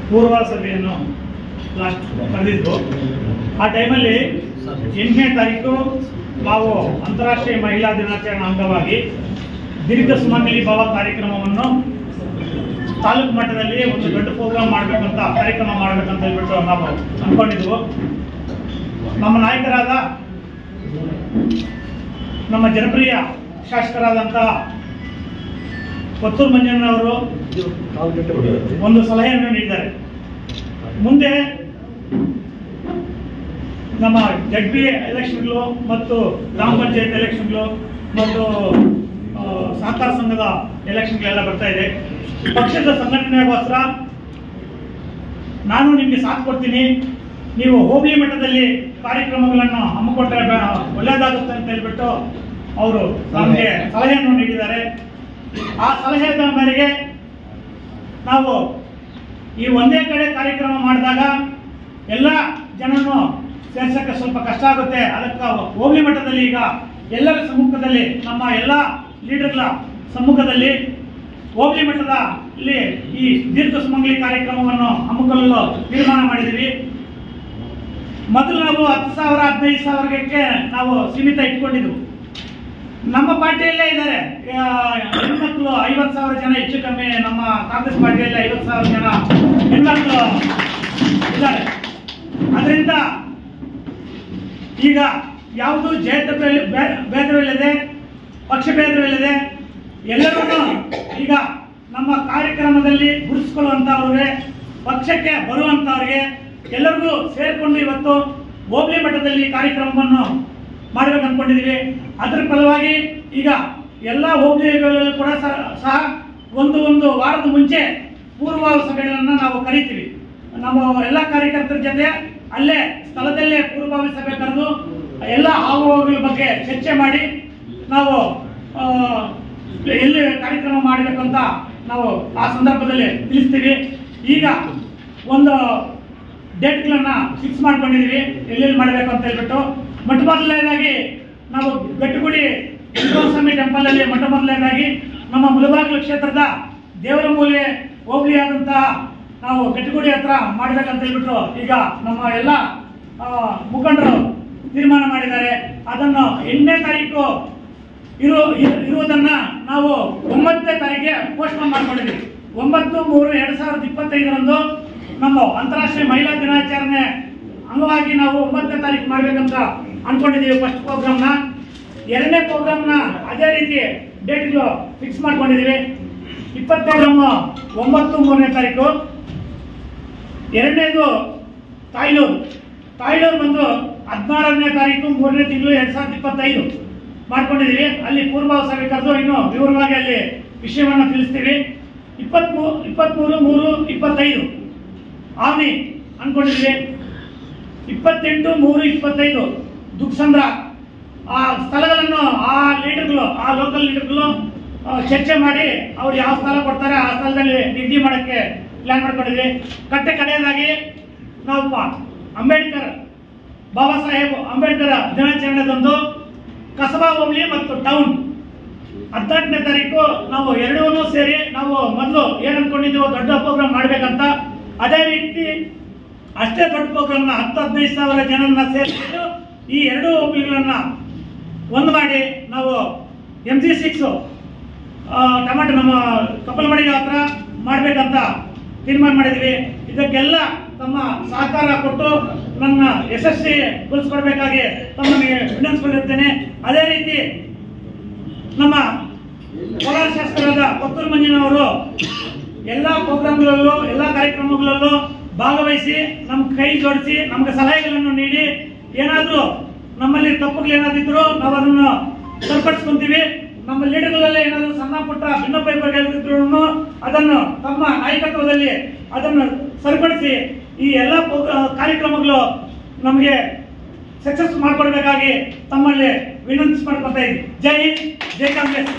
ಪೂರ್ವ ಸಭೆಯನ್ನು ಲಾಸ್ಟ್ ಕರೆದಿದ್ದು. ಆ ಟೈಮಲ್ಲಿ 8ನೇ ತಾರೀಕು ನಾವು ಅಂತಾರಾಷ್ಟ್ರೀಯ ಮಹಿಳಾ ದಿನಾಚರಣೆ ಅಂಗವಾಗಿ ದೀರ್ಘ ಸುಮಂಗಲಿ ಭಾವ ಕಾರ್ಯಕ್ರಮವನ್ನು ತಾಲೂಕು ಮಟ್ಟದಲ್ಲಿ ಒಂದು ದೊಡ್ಡ ಪ್ರೋಗ್ರಾಮ್ ಮಾಡಬೇಕಂತ ಕಾರ್ಯಕ್ರಮ ಮಾಡಬೇಕಂತ ಹೇಳ್ಬಿಟ್ಟು ನಾವು ಅಂದ್ಕೊಂಡಿದ್ವು. ನಮ್ಮ ನಾಯಕರಾದ ನಮ್ಮ ಜನಪ್ರಿಯ ಶಾಸಕರಾದಂತಹ ಕೊತ್ತೂರು ಮಂಜಣ್ಣವರು ಒಂದು ಸಲಹೆಯನ್ನು ನೀಡಿದ್ದಾರೆ. ಮುಂದೆ ನಮ್ಮ ಜಡ್ಪಿ ಎಲೆಕ್ಷನ್ಗಳು ಮತ್ತು ಗ್ರಾಮ ಪಂಚಾಯತ್ ಎಲೆಕ್ಷನ್ಗಳು ಮತ್ತು ಸಹಕಾರ ಸಂಘದ ಎಲೆಕ್ಷನ್ಗಳೆಲ್ಲ ಬರ್ತಾ ಇದೆ. ಪಕ್ಷದ ಸಂಘಟನೆಗೋಸ್ಕರ ನಾನು ನಿಮಗೆ ಸಾಥ್ ಕೊಡ್ತೀನಿ, ನೀವು ಹೋಬಳಿ ಮಟ್ಟದಲ್ಲಿ ಕಾರ್ಯಕ್ರಮಗಳನ್ನು ಹಮ್ಮಿಕೊಂಡ್ರೆ ಒಳ್ಳೆಯದಾಗುತ್ತೆ ಅಂತ ಹೇಳ್ಬಿಟ್ಟು ಅವರು ನಮಗೆ ಸಲಹೆಯನ್ನು ನೀಡಿದ್ದಾರೆ. ಆ ಸಲಹೆಯ ಮೇರೆಗೆ ನಾವು ಈ ಒಂದೇ ಕಡೆ ಕಾರ್ಯಕ್ರಮ ಮಾಡಿದಾಗ ಎಲ್ಲ ಜನನು ಸೇರ್ಸಕ್ಕೆ ಸ್ವಲ್ಪ ಕಷ್ಟ ಆಗುತ್ತೆ. ಅದಕ್ಕೆ ಹೋಬಳಿ ಮಟ್ಟದಲ್ಲಿ ಈಗ ಎಲ್ಲರ ಸಮ್ಮುಖದಲ್ಲಿ, ನಮ್ಮ ಎಲ್ಲ ಲೀಡರ್ಗಳ ಸಮ್ಮುಖದಲ್ಲಿ ಹೋಬಳಿ ಮಟ್ಟದಲ್ಲಿ ಈ ದೀರ್ಘ ಸುಮಂಗಲಿ ಕಾರ್ಯಕ್ರಮವನ್ನು ಹಮ್ಮಿಕೊಳ್ಳಲು ತೀರ್ಮಾನ ಮಾಡಿದ್ದೀವಿ. ಮೊದಲು ನಾವು 10,000 15,000ಕ್ಕೆ ನಾವು ಸೀಮಿತ ಇಟ್ಕೊಂಡಿದ್ವು. ನಮ್ಮ ಪಾರ್ಟಿಯಲ್ಲೇ ಇದ್ದಾರೆ ಹೆಣ್ಮಕ್ಳು 50,000 ಜನ ಹೆಚ್ಚು ಕಮ್ಮಿ. ನಮ್ಮ ಕಾಂಗ್ರೆಸ್ ಪಾರ್ಟಿಯಲ್ಲಿ 50,000 ಜನ ಹೆಣ್ಮಕ್ಳು ಇದ್ದಾರೆ. ಅದರಿಂದ ಈಗ ಯಾವುದು ಭೇದವಿಲ್ಲದೆ ಪಕ್ಷ ಭೇದವಿಲ್ಲದೆ ಎಲ್ಲರೂ ಈಗ ನಮ್ಮ ಕಾರ್ಯಕ್ರಮದಲ್ಲಿ ಗುರುತಿಸಿಕೊಳ್ಳುವಂತವ್ರಿಗೆ, ಪಕ್ಷಕ್ಕೆ ಬರುವಂತವ್ರಿಗೆ ಎಲ್ಲರಿಗೂ ಸೇರಿಕೊಂಡು ಇವತ್ತು ಹೋಬಳಿ ಮಟ್ಟದಲ್ಲಿ ಕಾರ್ಯಕ್ರಮವನ್ನು ಮಾಡಬೇಕು ಅಂದ್ಕೊಂಡಿದ್ದೀವಿ. ಅದರ ಫಲವಾಗಿ ಈಗ ಎಲ್ಲ ಹೋಬಳಿಗಳಲ್ಲೂ ಕೂಡ ಸಹ ಒಂದು ವಾರದ ಮುಂಚೆ ಪೂರ್ವ ಸಭೆಗಳನ್ನು ನಾವು ಕರೀತೀವಿ. ನಮ್ಮ ಎಲ್ಲ ಕಾರ್ಯಕರ್ತರ ಜೊತೆ ಅಲ್ಲೇ ಸ್ಥಳದಲ್ಲೇ ಪೂರ್ವಭಾವಿ ಸಭೆ ಕರೆದು ಎಲ್ಲ ಆಗುವಗಳ ಬಗ್ಗೆ ಚರ್ಚೆ ಮಾಡಿ ನಾವು ಎಲ್ಲಿ ಕಾರ್ಯಕ್ರಮ ಮಾಡಬೇಕು ಅಂತ ನಾವು ಆ ಸಂದರ್ಭದಲ್ಲಿ ತಿಳಿಸ್ತೀವಿ. ಈಗ ಒಂದು ಡೇಟ್ಗಳನ್ನ ಫಿಕ್ಸ್ ಮಾಡ್ಕೊಂಡಿದ್ದೀವಿ, ಎಲ್ಲೆಲ್ಲಿ ಮಾಡಬೇಕು ಅಂತ ಹೇಳ್ಬಿಟ್ಟು. ಮೊಟ್ಟ ಮೊದಲನೇದಾಗಿ ನಾವು ಬೆಟ್ಟಗುಡಿ ಸ್ವಾಮಿ ಟೆಂಪಲ್ ಅಲ್ಲಿ ಮೊಟ್ಟ ಮೊದಲನೇದಾಗಿ ನಮ್ಮ ಮುಳಬಾಗಿಲು ಕ್ಷೇತ್ರದ ದೇವರಮೂಲೆ ಹೋಬಳಿ ಆದಂತಹ ನಾವು ಬೆಟ್ಟಗುಡಿ ಹತ್ರ ಮಾಡ್ಬೇಕಂತ ಹೇಳ್ಬಿಟ್ಟು ಈಗ ನಮ್ಮ ಎಲ್ಲ ಮುಖಂಡರು ತೀರ್ಮಾನ ಮಾಡಿದ್ದಾರೆ. ಅದನ್ನು 8ನೇ ತಾರೀಕು ಇರುವುದನ್ನ ನಾವು 9ನೇ ತಾರೀಕಿಗೆ ಪೋಸ್ಟ್ಪೋನ್ ಮಾಡ್ಕೊಂಡಿದ್ದೀವಿ. 9/3/2025 ನಮ್ಮ ಅಂತಾರಾಷ್ಟ್ರೀಯ ಮಹಿಳಾ ದಿನಾಚರಣೆ ಅಂಗವಾಗಿ ನಾವು 9ನೇ ತಾರೀಕು ಮಾಡ್ಬೇಕಂತ ಅನ್ಕೊಂಡಿದ್ದೀವಿ. ಫಸ್ಟ್ ಪ್ರೋಗ್ರಾಮ್ನ. 2ನೇ ಪ್ರೋಗ್ರಾಮ್ನ ಅದೇ ರೀತಿ ಡೇಟ್ಗಳು ಫಿಕ್ಸ್ ಮಾಡ್ಕೊಂಡಿದ್ದೀವಿ. 20 ಪ್ರೋಗ್ರಾಮ್ 9/3ನೇ ತಾರೀಕು. 2ನೇದು ತಾಯ್ಲೂರು ಬಂದು 16ನೇ ತಾರೀಕು 3ನೇ ತಿಂಗಳು 2025 ಮಾಡ್ಕೊಂಡಿದ್ದೀವಿ. ಅಲ್ಲಿ ಪೂರ್ವ ಸಭೆ ಕರೆದು ಇನ್ನು ವಿವರವಾಗಿ ಅಲ್ಲಿ ವಿಷಯವನ್ನು ತಿಳಿಸ್ತೀವಿ. 23/3/25 ಆವನಿ ಅನ್ಕೊಂಡಿದ್ದೀವಿ. 28/3/25 ದುಗ್ಸಂದ್ರ. ಆ ಸ್ಥಳಗಳನ್ನು ಆ ಲೋಕಲ್ ಲೀಡರ್ಗಳು ಚರ್ಚೆ ಮಾಡಿ ಅವ್ರು ಯಾವ ಸ್ಥಳ ಕೊಡ್ತಾರೆ ಆ ಸ್ಥಳದಲ್ಲಿ ನಿಗದಿ ಮಾಡೋಕ್ಕೆ ಪ್ಲಾನ್ ಮಾಡ್ಕೊಂಡಿದ್ವಿ. ಕಡೆಯದಾಗಿ ನಾವು ಬಾಬಾ ಸಾಹೇಬ್ ಅಂಬೇಡ್ಕರ್ ದಿನಾಚರಣೆದಂದು ಕಸಬಾ ಹೋಬಳಿ ಮತ್ತು ಟೌನ್ 18ನೇ ತಾರೀಕು ನಾವು ಎರಡೂ ಸೇರಿ ನಾವು ಮೊದಲು ಏನ್ ಅನ್ಕೊಂಡಿದ್ದೀವೋ ದೊಡ್ಡ ಪ್ರೋಗ್ರಾಮ್ ಮಾಡ್ಬೇಕಂತ, ಅದೇ ರೀತಿ ಅಷ್ಟೇ ದೊಡ್ಡ ಪ್ರೋಗ್ರಾಮ್ನ 10-15,000 ಜನರನ್ನ ಸೇರಿಸಿದ್ದು ಈ ಎರಡೂ ಹೋಬಳಿಗಳನ್ನ ಒಂದು ಮಾಡಿ ನಾವು MC6 ಟಮಾಟೋ ನಮ್ಮ ಕಪ್ಪಲಮಡಿ ಹತ್ರ ಮಾಡ್ಬೇಕಂತ ತೀರ್ಮಾನ ಮಾಡಿದ್ವಿ. ಇದಕ್ಕೆಲ್ಲ ತಮ್ಮ ಸಹಕಾರ ಕೊಟ್ಟು ನನ್ನ ಯಶಸ್ವಿಗೊಳಿಸ್ಕೊಡ್ಬೇಕಾಗಿ ತಮ್ಮನ್ನು ವಿನಂತಿಸಿಕೊಳ್ಳುತ್ತೇನೆ. ಅದೇ ರೀತಿ ನಮ್ಮ ಕೋಲಾರ ಶಾಸಕರಾದ ಕೊತ್ತೂರು ಮಂಜಣ್ಣವರು ಎಲ್ಲ ಪ್ರೋಗ್ರಾಮ್ಗಳಲ್ಲೂ ಎಲ್ಲ ಕಾರ್ಯಕ್ರಮಗಳಲ್ಲೂ ಭಾಗವಹಿಸಿ ನಮ್ಗೆ ಕೈ ಜೋಡಿಸಿ ನಮ್ಗೆ ಸಲಹೆಗಳನ್ನು ನೀಡಿ ಏನಾದರೂ ನಮ್ಮಲ್ಲಿ ತಪ್ಪುಗಳೇನಾದಿದ್ರು ನಾವು ಅದನ್ನು ಸರಿಪಡಿಸ್ಕೊಂತೀವಿ. ನಮ್ಮ ಲೀಡರ್ಗಳಲ್ಲೇ ಏನಾದರೂ ಸಣ್ಣ ಪುಟ್ಟ ಭಿನ್ನಪೈಪಗಳಿದ್ರು ಅದನ್ನು ತಮ್ಮ ನಾಯಕತ್ವದಲ್ಲಿ ಅದನ್ನು ಸರಿಪಡಿಸಿ ಈ ಎಲ್ಲ ಕಾರ್ಯಕ್ರಮಗಳು ನಮಗೆ ಸಕ್ಸಸ್ ಮಾಡಿಕೊಡ್ಬೇಕಾಗಿ ತಮ್ಮಲ್ಲಿ ವಿನಂತಿ ಮಾಡ್ಕೊತಾ ಇದ್ದೀವಿ. ಜೈ ಹಿಂದ್, ಜೈ ಕಾಂಗ್ರೆಸ್.